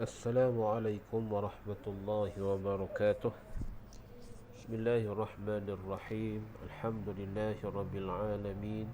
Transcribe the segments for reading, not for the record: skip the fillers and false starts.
Assalamualaikum warahmatullahi wabarakatuh. Bismillahirrahmanirrahim. Alhamdulillahi rabbil alamin.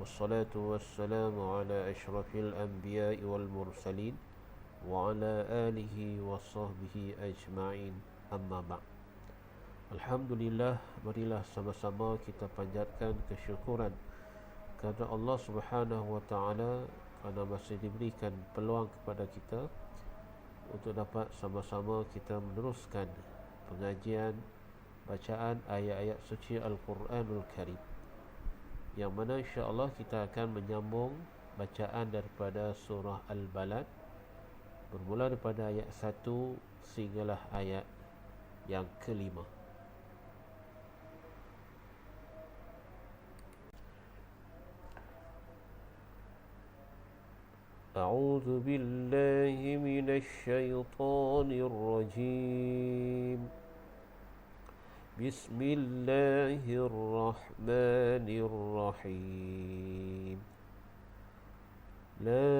Wassalatu wassalamu ala ashrafil anbiya'i wal mursalin wa ala alihi wa sahbihi ajma'in. Amma ba'd. Alhamdulillah, marilah sama-sama kita panjatkan kesyukuran kepada Allah Subhanahu wa taala kerana masih diberikan peluang kepada kita untuk dapat sama-sama kita meneruskan pengajian bacaan ayat-ayat suci Al-Quranul Karim, yang mana insya-Allah kita akan menyambung bacaan daripada surah Al-Balad bermula daripada ayat 1 sehinggalah ayat yang kelima. أعوذ بالله من الشيطان الرجيم. بسم الله الرحمن الرحيم. لا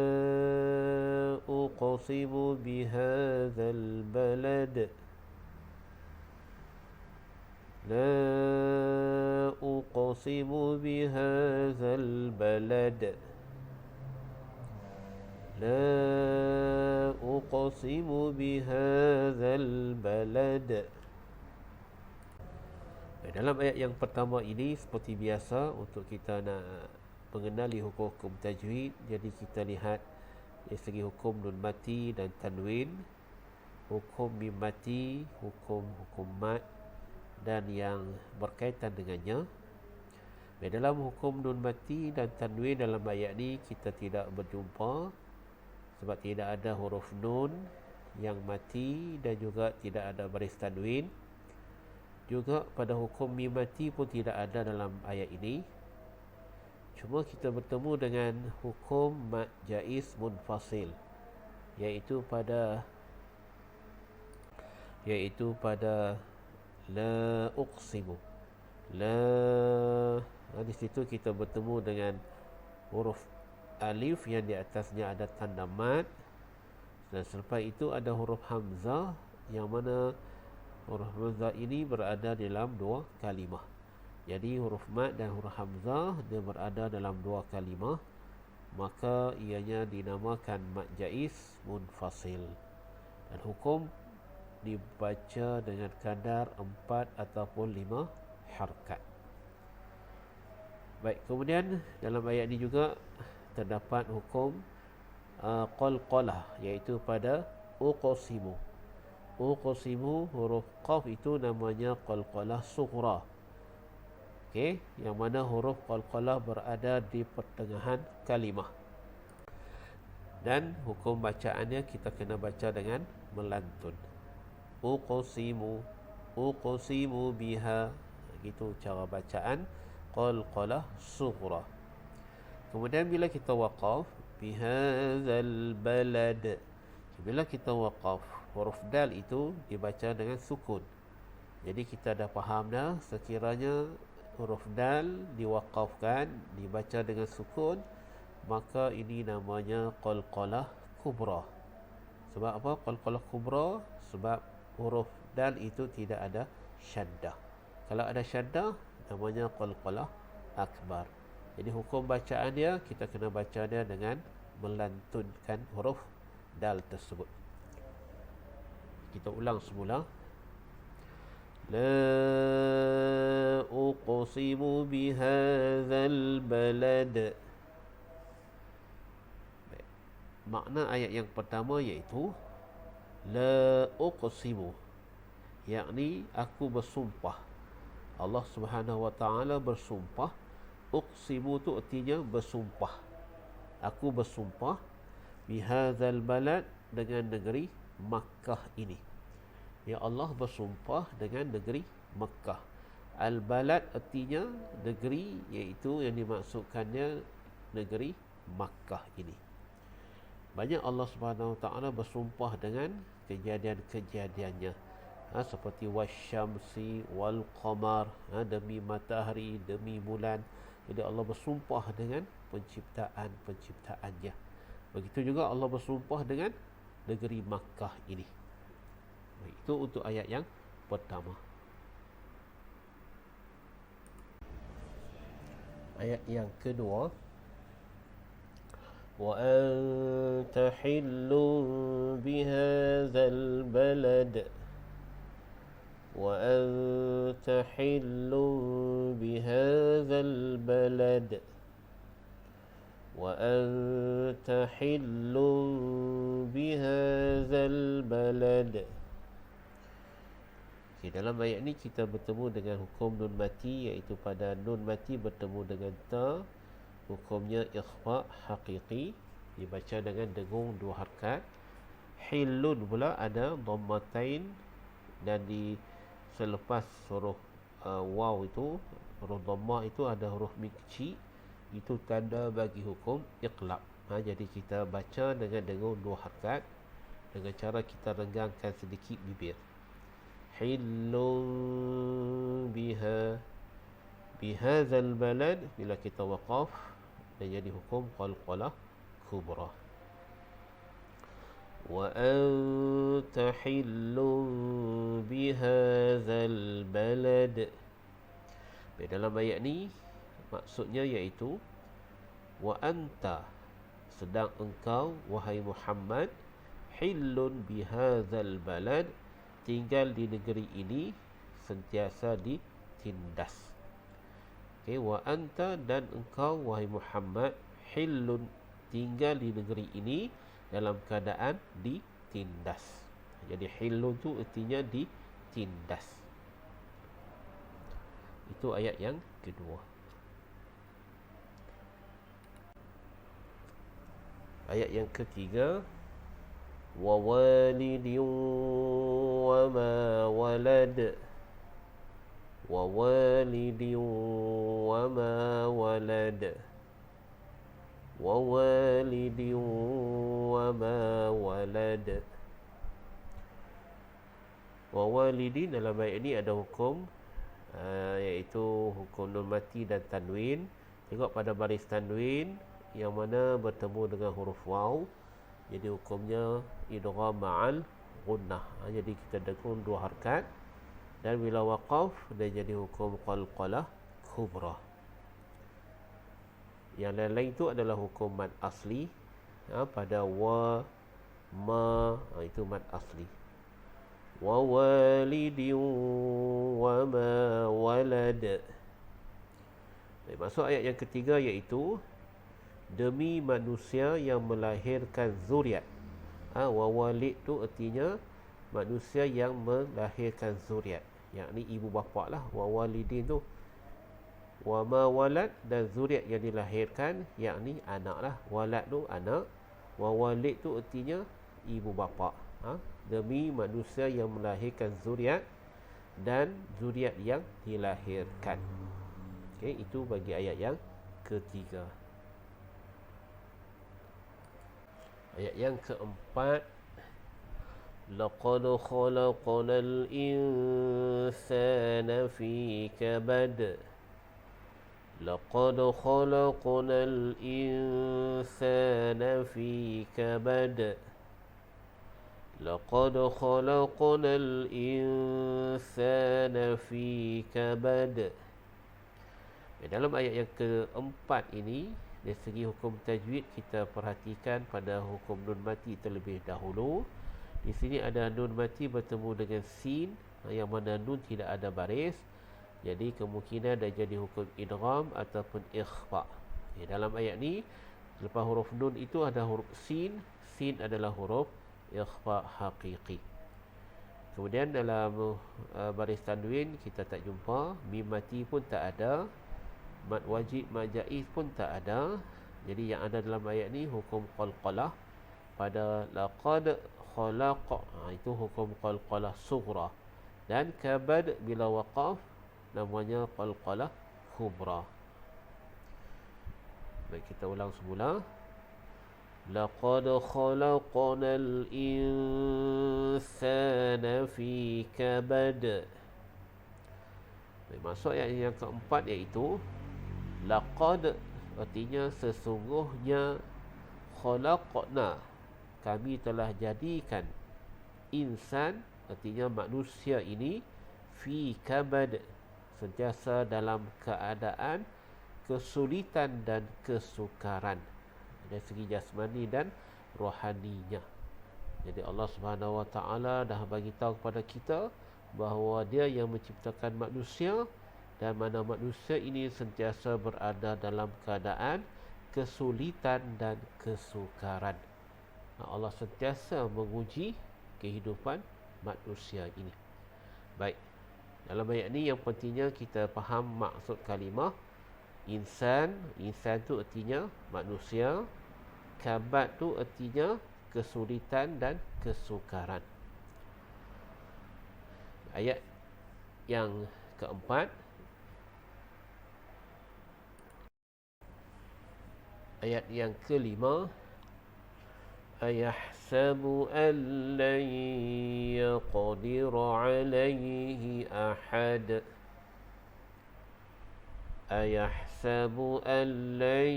أقسم بهذا البلد. لا أقسم بهذا البلد. لا أقسم بهذا البلد. Dalam ayat yang pertama ini, seperti biasa untuk kita nak mengenali hukum-hukum tajwid, jadi kita lihat dari segi hukum nun mati dan tanwin, hukum mim mati, hukum mat dan yang berkaitan dengannya. Dalam hukum nun mati dan tanwin dalam ayat ini kita tidak berjumpa, sebab tidak ada huruf nun yang mati dan juga tidak ada baris tanwin. Juga pada hukum mim mati pun tidak ada dalam ayat ini. Cuma kita bertemu dengan hukum mad jaiz munfasil, iaitu pada la uqsimu. Di situ kita bertemu dengan huruf alif yang di atasnya ada tanda mad, dan selepas itu ada huruf hamzah, yang mana huruf hamzah ini berada dalam dua kalimah. Jadi huruf mad dan huruf hamzah dia berada dalam dua kalimah, maka ianya dinamakan mad jaiz munfasil, dan hukum dibaca dengan kadar 4 ataupun 5 harakat. Baik, kemudian dalam ayat ini juga terdapat hukum qalqalah, iaitu pada uqsimu. Uqsimu, huruf qaf itu namanya qalqalah sughra. Okey, yang mana huruf qalqalah berada di pertengahan kalimah. Dan hukum bacaannya kita kena baca dengan melantun. Uqsimu, uqsimu biha. Gitu cara bacaan qalqalah sughra. Kemudian bila kita waqaf bihadzal balad, bila kita waqaf, huruf dal itu dibaca dengan sukun. Jadi kita dah faham dah, sekiranya huruf dal diwaqafkan, dibaca dengan sukun, maka ini namanya qalqalah kubra. Sebab apa qalqalah kubra? Sebab huruf dal itu tidak ada syaddah. Kalau ada syaddah, namanya qalqalah akbar. Jadi hukum bacaan dia, kita kena baca dia dengan melantunkan huruf dal tersebut. Kita ulang semula. La uqsimu bihadzal balad. Makna ayat yang pertama iaitu la uqsimu, yakni aku bersumpah. Allah Subhanahu wa taala bersumpah. Uqsimu tu artinya bersumpah. Aku bersumpah bihadzal balad, dengan negeri Makkah ini. Ya Allah bersumpah dengan negeri Makkah. Al-balad artinya negeri, iaitu yang dimaksudkannya negeri Makkah ini. Banyak Allah Subhanahu wa taala bersumpah dengan kejadian-kejadiannya. Seperti wasyamsi wal qamar, demi matahari, demi bulan. Jadi Allah bersumpah dengan penciptaan-penciptaannya. Begitu juga Allah bersumpah dengan negeri Makkah ini. Itu untuk ayat yang pertama. Ayat yang kedua, wa anta hillun bihadzal balad wa anta hillun bihadzal balad wa anta hillun bihadzal balad. Okay, dalam ayat ni kita bertemu dengan hukum nun mati, iaitu pada nun mati bertemu dengan ta, hukumnya ikhfa haqiqi, dibaca dengan dengung 2 harakat. Hillun pula ada dhammatain, dan di selepas huruf waw itu, huruf dhammah itu ada huruf mim kecil, itu tanda bagi hukum iqlab. Jadi kita baca dengan dengung 2 harakat dengan cara kita renggangkan sedikit bibir. Hillun biha bihadzal balad, bila kita waqaf dan jadi hukum qalqalah kubra. Wa anta hillun bihadzal balad. Dalam ayat ni maksudnya iaitu wa anta, sedang engkau wahai Muhammad, hillun bihadzal balad, tinggal di negeri ini, sentiasa ditindas. Okay, wa anta, dan engkau wahai Muhammad, hillun, tinggal di negeri ini dalam keadaan ditindas. Jadi hillun tu artinya ditindas. Itu ayat yang kedua. Ayat yang ketiga, wa walidin wa ma walad wa walidin wa ma walad wa walidin wa ma walad. Wa walidin dalam ayat ini ada hukum iaitu hukum nun mati dan tanwin. Tengok pada baris tanwin yang mana bertemu dengan huruf waw, jadi hukumnya idgham ma'al gunnah. Jadi kita dengung 2 harakat, dan bila waqaf dia jadi hukum qalqalah kubra. Yang lain-lain itu adalah hukum mad asli. Pada wa ma, itu mad asli. Wa walidin wa ma walad. Maksud ayat yang ketiga iaitu demi manusia yang melahirkan zuriat. Wa walid tu artinya manusia yang melahirkan zuriat, yakni ibu bapa lah. Wa walidin tu, wa ma walad, dan zuriat yang dilahirkan yakni anak lah. Walad tu anak, wa walid tu artinya ibu bapa. Demi manusia yang melahirkan zuriat dan zuriat yang dilahirkan. Okay, itu bagi ayat yang ketiga. Ayat yang keempat, laqad khalaqnal insana fi kabad. Laqad khalaqnal insana fi kabad. Laqad khalaqnal insana fi kabad. Dalam ayat yang keempat ini, dari segi hukum tajwid, kita perhatikan pada hukum nun mati terlebih dahulu. Di sini ada nun mati bertemu dengan sin, yang mana nun tidak ada baris. Jadi kemungkinan dia jadi hukum idgham ataupun ikhfa. Dalam ayat ni, lepas huruf nun itu ada huruf sin. Sin adalah huruf ikhfa haqiqi. Kemudian dalam baris tanwin kita tak jumpa, mim mati pun tak ada, mad wajib, mad jaiz pun tak ada. Jadi yang ada dalam ayat ni hukum qalqalah. Pada laqad khalaq, itu hukum qalqalah sughra. Dan kabad bila waqaf namanya qalqalah kubra. Baik, kita ulang semula. Laqad khalaqnal insana fi kabad. Maksud ayat yang keempat iaitu laqad artinya sesungguhnya, khalaqna kami telah jadikan insan, artinya manusia ini, fi kabad, sentiasa dalam keadaan kesulitan dan kesukaran dari segi jasmani dan rohaninya. Jadi Allah Subhanahu Wa Taala dah bagi tahu kepada kita bahawa Dia yang menciptakan manusia, dan mana manusia ini sentiasa berada dalam keadaan kesulitan dan kesukaran. Allah sentiasa menguji kehidupan manusia ini. Baik, dalam ayat ni yang pentingnya kita faham maksud kalimah insan. Insan tu artinya manusia, kabad tu artinya kesulitan dan kesukaran. Ayat yang keempat, ayat yang kelima, ayahsabu an lan yaqdir alayhi ahad. Ayahsabu an lan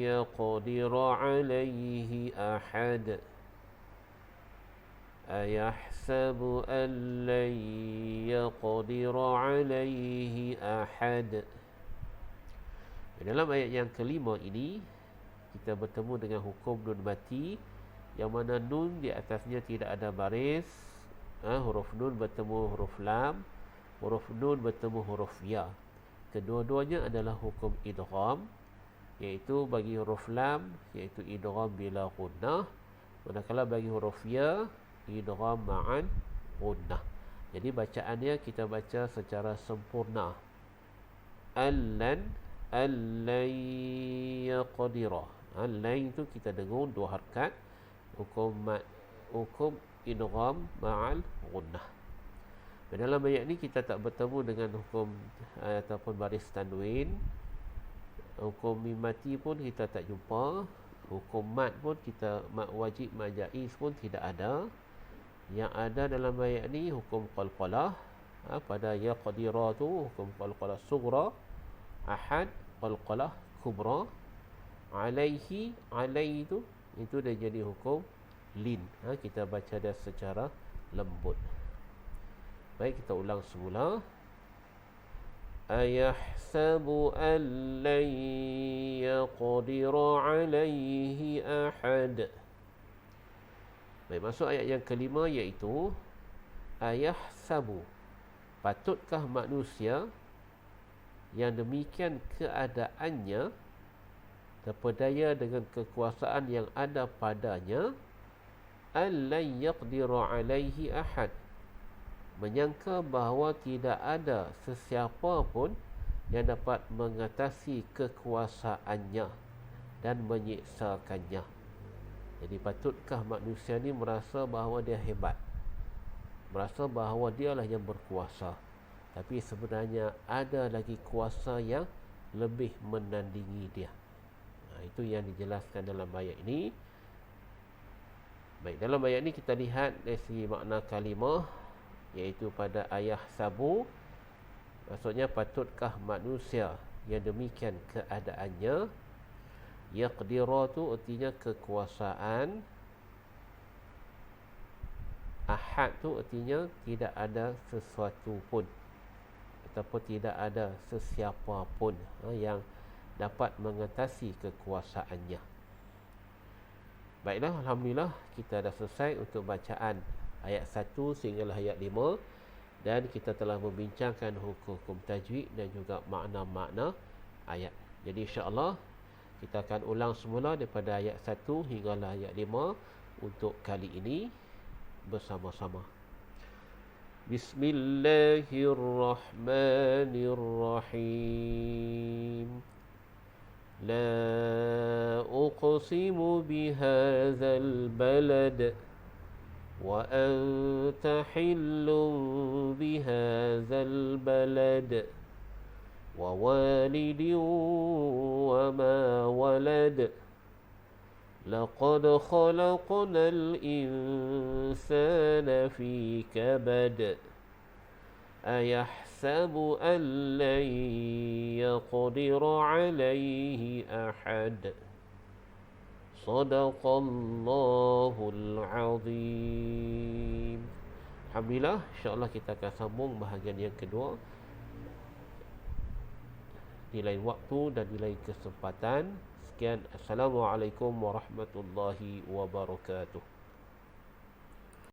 yaqdir alayhi ahad. Ayahsabu an lan yaqdir alayhi ahad. Dalam ayat yang kelima ini kita bertemu dengan hukum nun mati, yang mana nun di atasnya tidak ada baris. Huruf nun bertemu huruf lam, huruf nun bertemu huruf ya. Kedua-duanya adalah hukum idgham, iaitu bagi huruf lam iaitu idgham bila gunnah, manakala bagi huruf ya idgham ma'an gunnah. Jadi bacaannya kita baca secara sempurna. Allan yaqdira. Allan itu kita dengung dua harakat, hukum idgham ma'al gunnah. Dalam ayat ni kita tak bertemu dengan hukum ataupun baris tanwin. Hukum mim mati pun kita tak jumpa. Hukum mat pun kita, mat wajib, mat jaiz pun tidak ada. Yang ada dalam ayat ni hukum qalqalah. Pada yaqdira tu hukum qalqalah sughra, ahad, qalqalah kubra. Alaihi, alai itu dah jadi hukum lin. Kita baca dia secara lembut. Baik, kita ulang semula. Ayahsabu an lan yaqdir alayhi ahad. Baik, masuk ayat yang kelima, iaitu ayahsabu, patutkah manusia yang demikian keadaannya, terpedaya dengan kekuasaan yang ada padanya, an lan yaqdir alayhi ahad, menyangka bahawa tidak ada sesiapa pun yang dapat mengatasi kekuasaannya dan menyiksakannya. Jadi patutkah manusia ni merasa bahawa dia hebat, merasa bahawa dialah yang berkuasa, tapi sebenarnya ada lagi kuasa yang lebih menandingi dia. Itu yang dijelaskan dalam ayat ini. Baik, dalam ayat ini kita lihat dari segi makna kalimah, iaitu pada ayahsabu, maksudnya patutkah manusia yang demikian keadaannya. Yaqdira tu artinya kekuasaan. Ahad tu artinya tidak ada sesuatu pun, ataupun tidak ada sesiapa pun yang dapat mengatasi kekuasaannya. Baiklah, alhamdulillah kita dah selesai untuk bacaan ayat 1 sehinggalah ayat 5, dan kita telah membincangkan hukum tajwid dan juga makna-makna ayat. Jadi insya-Allah kita akan ulang semula daripada ayat 1 hinggalah ayat 5 untuk kali ini bersama-sama. Bismillahirrahmanirrahim. La uqsimu bihadzal balad wa anta hillun bihadzal balad wa walidin wa ma walad laqad khalaqnal insana fi kabad ayahsabu an lan yaqdir alayhi ahad. Sadaqallahul azim. Alhamdulillah, insya-Allah kita akan sambung bahagian yang kedua di lain waktu dan di lain kesempatan. Sekian, assalamualaikum warahmatullahi wabarakatuh.